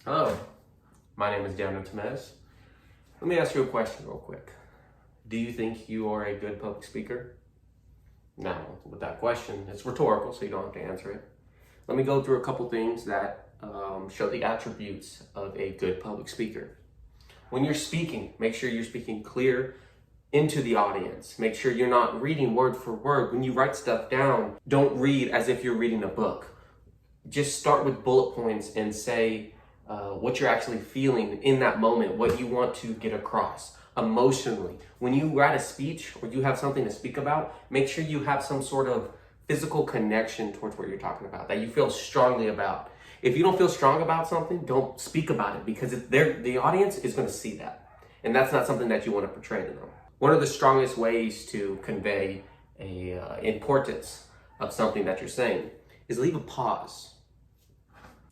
Hello, my name is Daniel Temez. Let me ask you a question real quick. Do you think you are a good public speaker? Now, with that question, it's rhetorical, so you don't have to answer it. Let me go through a couple things that show the attributes of a good public speaker. When you're speaking, make sure you're speaking clear into the audience. Make sure you're not reading word for word. When you write stuff down, don't read as if you're reading a book. Just start with bullet points and say what you're actually feeling in that moment, what you want to get across emotionally. When you write a speech or you have something to speak about, make sure you have some sort of physical connection towards what you're talking about, that you feel strongly about. If you don't feel strong about something, don't speak about it, because the audience is going to see that. And that's not something that you want to portray to them. One of the strongest ways to convey a importance of something that you're saying is leave a pause.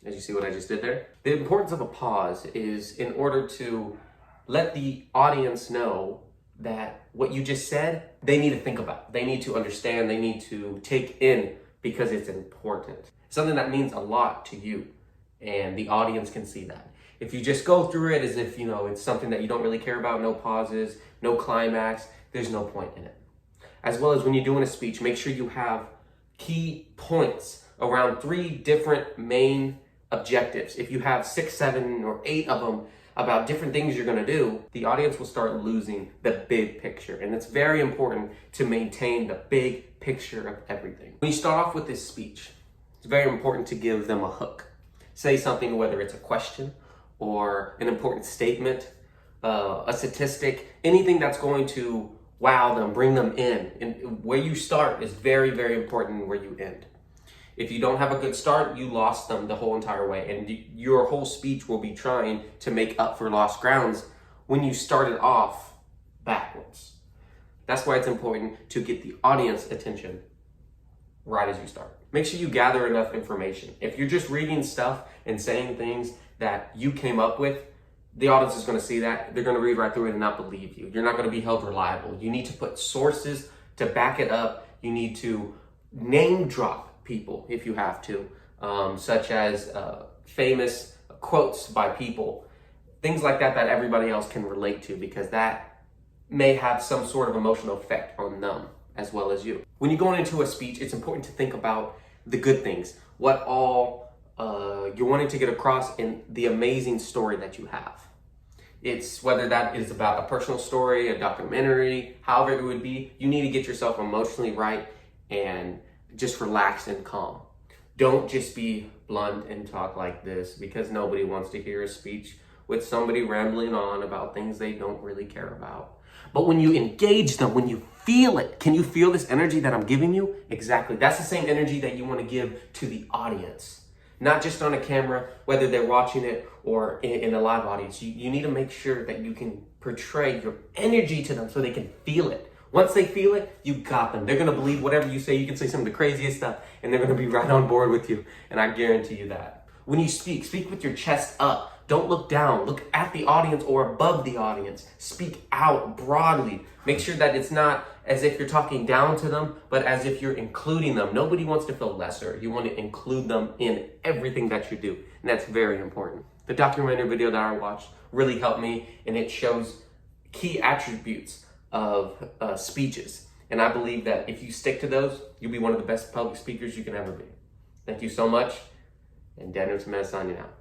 As you see what I just did there? The importance of a pause is in order to let the audience know that what you just said, they need to think about. They need to understand, they need to take in, because it's important. Something that means a lot to you, and the audience can see that. If you just go through it as if, it's something that you don't really care about, no pauses, no climax, there's no point in it. As well as when you're doing a speech, make sure you have key points around 3 different main objectives. If you have 6, 7, or 8 of them about different things you're going to do, the audience will start losing the big picture. And it's very important to maintain the big picture of everything. When you start off with this speech, it's very important to give them a hook. Say something, whether it's a question or an important statement, a statistic, anything that's going to wow them, bring them in. And where you start is very, very important, where you end. If you don't have a good start, you lost them the whole entire way. And your whole speech will be trying to make up for lost grounds when you started off backwards. That's why it's important to get the audience attention right as you start. Make sure you gather enough information. If you're just reading stuff and saying things that you came up with, the audience is going to see that. They're going to read right through it and not believe you. You're not going to be held reliable. You need to put sources to back it up. You need to name drop people if you have to, such as famous quotes by people, things like that everybody else can relate to, because that may have some sort of emotional effect on them as well as you. When you're going into a speech, it's important to think about the good things, what all you're wanting to get across in the amazing story that you have. It's whether that is about a personal story, a documentary, however it would be, you need to get yourself emotionally right and just relax and calm. Don't just be blunt and talk like this, because nobody wants to hear a speech with somebody rambling on about things they don't really care about. But when you engage them, when you feel it, can you feel this energy that I'm giving you? Exactly. That's the same energy that you want to give to the audience. Not just on a camera, whether they're watching it or in a live audience. You need to make sure that you can portray your energy to them so they can feel it. Once they feel it, you got them. They're going to believe whatever you say. You can say some of the craziest stuff, and they're going to be right on board with you. And I guarantee you that. When you speak with your chest up. Don't look down. Look at the audience or above the audience. Speak out broadly. Make sure that it's not as if you're talking down to them, but as if you're including them. Nobody wants to feel lesser. You want to include them in everything that you do. And that's very important. The documentary video that I watched really helped me, and it shows key attributes of speeches. And I believe that if you stick to those, you'll be one of the best public speakers you can ever be. Thank you so much. And Daniel Temez signing out.